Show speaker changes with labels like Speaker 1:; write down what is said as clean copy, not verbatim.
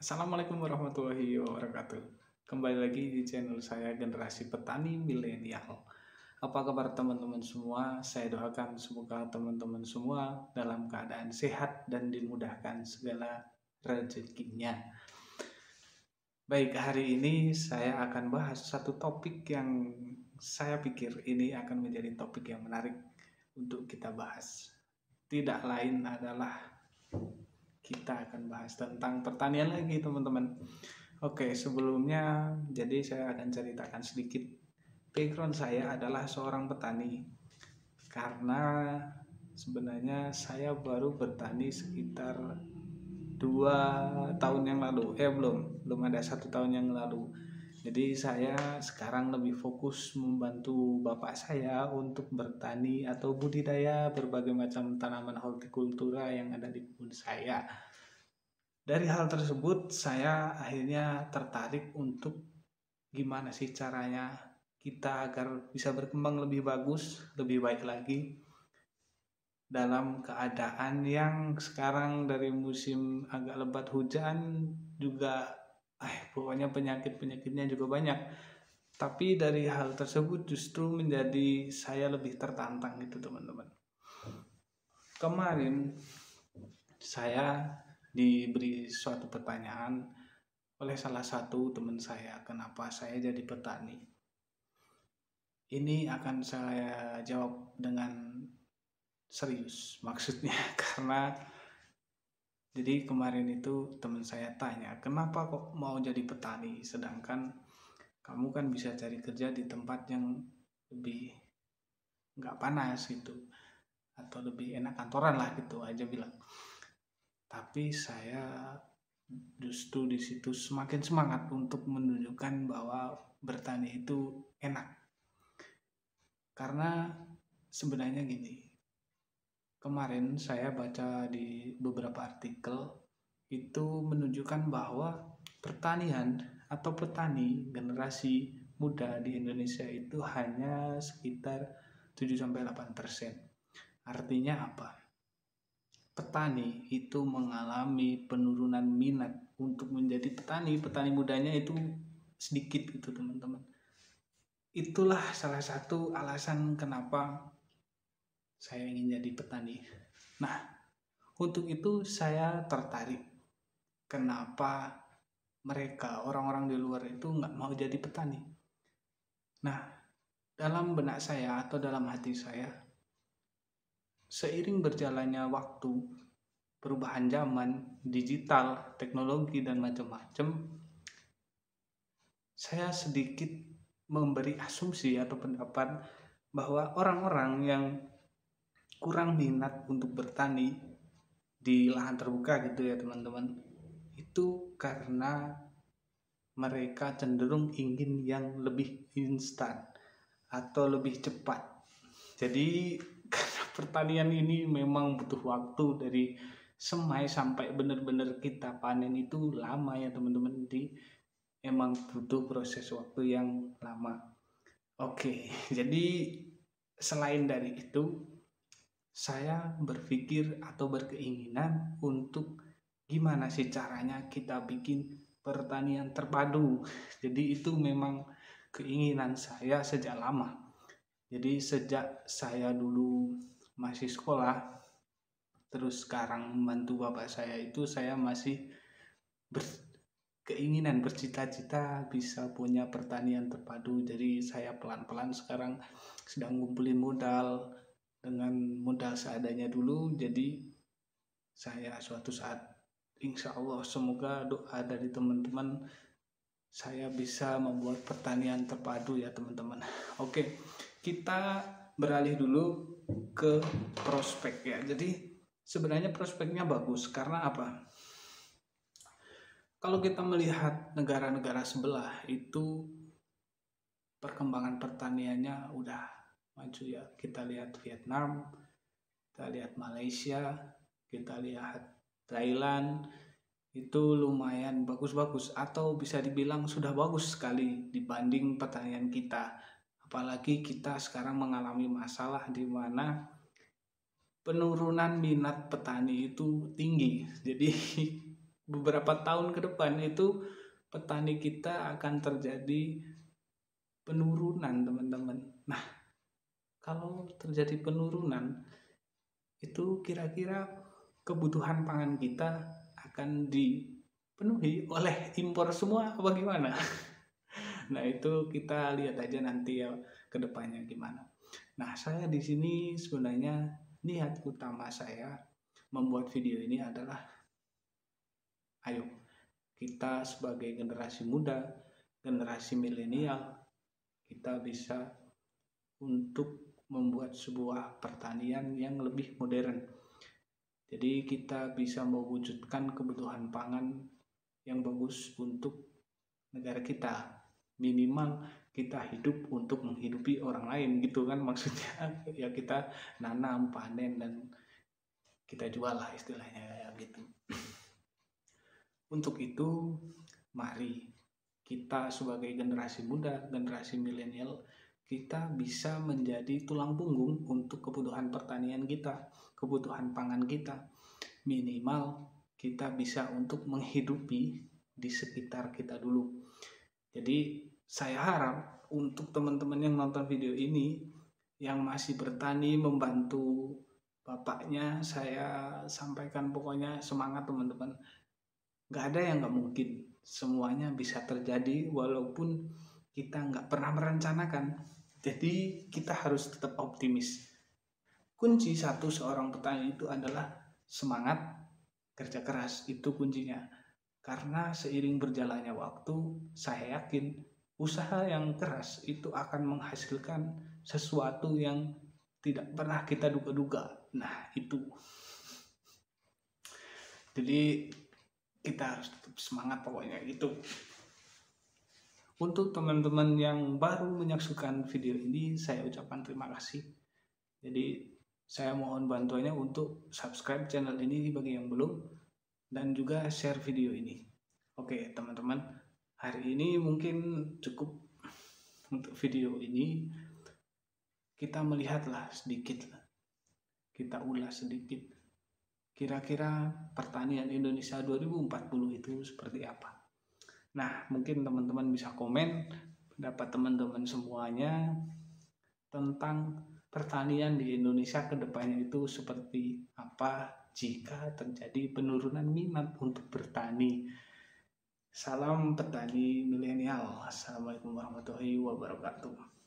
Speaker 1: Assalamualaikum warahmatullahi wabarakatuh. Kembali lagi di channel saya Generasi Petani Milenial. Apa kabar teman-teman semua? Saya doakan semoga teman-teman semua dalam keadaan sehat dan dimudahkan segala rezekinya. Baik, hari ini saya akan bahas satu topik yang saya pikir ini akan menjadi topik yang menarik untuk kita bahas. Tidak lain adalah kita akan bahas tentang pertanian lagi, teman-teman. Oke, sebelumnya jadi saya akan ceritakan sedikit. Background saya adalah seorang petani. Karena sebenarnya saya baru bertani sekitar 2 tahun yang lalu. Belum ada 1 tahun yang lalu. Jadi saya sekarang lebih fokus membantu bapak saya untuk bertani atau budidaya berbagai macam tanaman hortikultura yang ada di kebun saya. Dari hal tersebut saya akhirnya tertarik untuk gimana sih caranya kita agar bisa berkembang lebih bagus, lebih baik lagi dalam keadaan yang sekarang dari musim agak lebat hujan juga pokoknya penyakit-penyakitnya juga banyak. Tapi dari hal tersebut justru menjadi saya lebih tertantang gitu, teman-teman. Kemarin saya diberi suatu pertanyaan oleh salah satu teman saya, kenapa saya jadi petani. Ini akan saya jawab dengan serius maksudnya karena jadi kemarin itu teman saya tanya, kenapa kok mau jadi petani sedangkan kamu kan bisa cari kerja di tempat yang lebih nggak panas gitu atau lebih enak kantoran lah gitu aja bilang. Tapi saya justru di situ semakin semangat untuk menunjukkan bahwa bertani itu enak. Karena sebenarnya gini, kemarin saya baca di beberapa artikel itu menunjukkan bahwa pertanian atau petani generasi muda di Indonesia itu hanya sekitar 7-8%. Artinya apa? Petani itu mengalami penurunan minat untuk menjadi petani. Petani mudanya itu sedikit gitu, teman-teman. Itulah salah satu alasan kenapa saya ingin jadi petani. Nah, untuk itu saya tertarik. Kenapa mereka, orang-orang di luar itu nggak mau jadi petani? Nah, dalam benak saya atau dalam hati saya, seiring berjalannya waktu, perubahan zaman, digital, teknologi, dan macam-macam, saya sedikit memberi asumsi atau pendapat bahwa orang-orang yang kurang minat untuk bertani di lahan terbuka gitu ya teman-teman, itu karena mereka cenderung ingin yang lebih instan atau lebih cepat. Jadi karena pertanian ini memang butuh waktu dari semai sampai benar-benar kita panen itu lama ya teman-teman. Jadi emang butuh proses waktu yang lama. Oke, jadi selain dari itu saya berpikir atau berkeinginan untuk gimana sih caranya kita bikin pertanian terpadu. Jadi itu memang keinginan saya sejak lama. Jadi sejak saya dulu masih sekolah, terus sekarang membantu bapak saya itu saya masih berkeinginan, bercita-cita bisa punya pertanian terpadu. Jadi saya pelan-pelan sekarang sedang ngumpulin modal dengan modal seadanya dulu. Jadi saya suatu saat insya Allah semoga doa dari teman-teman saya bisa membuat pertanian terpadu ya teman-teman. Oke, kita beralih dulu ke prospek ya. Jadi sebenarnya prospeknya bagus karena apa? Kalau kita melihat negara-negara sebelah itu perkembangan pertaniannya udah maju ya. Kita lihat Vietnam, kita lihat Malaysia, kita lihat Thailand, itu lumayan bagus-bagus atau bisa dibilang sudah bagus sekali dibanding pertanian kita. Apalagi kita sekarang mengalami masalah di mana penurunan minat petani itu tinggi. Jadi beberapa tahun ke depan itu petani kita akan terjadi penurunan, teman-teman. Nah, kalau terjadi penurunan, itu kira-kira kebutuhan pangan kita akan dipenuhi oleh impor semua apa gimana? Nah, itu kita lihat aja nanti ya ke depannya gimana. Nah, saya di sini sebenarnya niat utama saya membuat video ini adalah ayo kita sebagai generasi muda, generasi milenial, kita bisa untuk membuat sebuah pertanian yang lebih modern. Jadi kita bisa mewujudkan kebutuhan pangan yang bagus untuk negara kita. Minimal kita hidup untuk menghidupi orang lain gitu kan maksudnya. Ya kita nanam, panen, dan kita jual lah istilahnya ya gitu. Untuk itu mari kita sebagai generasi muda, generasi milenial, kita bisa menjadi tulang punggung untuk kebutuhan pertanian kita, kebutuhan pangan kita. Minimal kita bisa untuk menghidupi di sekitar kita dulu. Jadi saya harap untuk teman-teman yang nonton video ini yang masih bertani membantu bapaknya, saya sampaikan pokoknya semangat teman-teman. Nggak ada yang nggak mungkin, semuanya bisa terjadi walaupun kita nggak pernah merencanakan. Jadi kita harus tetap optimis. Kunci satu seorang petani itu adalah semangat, kerja keras, itu kuncinya. Karena seiring berjalannya waktu, saya yakin usaha yang keras itu akan menghasilkan sesuatu yang tidak pernah kita duga-duga. Nah, itu. Jadi kita harus tetap semangat pokoknya gitu. Untuk teman-teman yang baru menyaksikan video ini, saya ucapkan terima kasih. Jadi saya mohon bantuannya untuk subscribe channel ini bagi yang belum, dan juga share video ini. Oke teman-teman, hari ini mungkin cukup untuk video ini. Kita melihatlah sedikit, kita ulas sedikit, kira-kira pertanian Indonesia 2040 itu seperti apa. Nah, mungkin teman-teman bisa komen pendapat teman-teman semuanya tentang pertanian di Indonesia ke depannya itu seperti apa jika terjadi penurunan minat untuk bertani. Salam petani milenial. Assalamualaikum warahmatullahi wabarakatuh.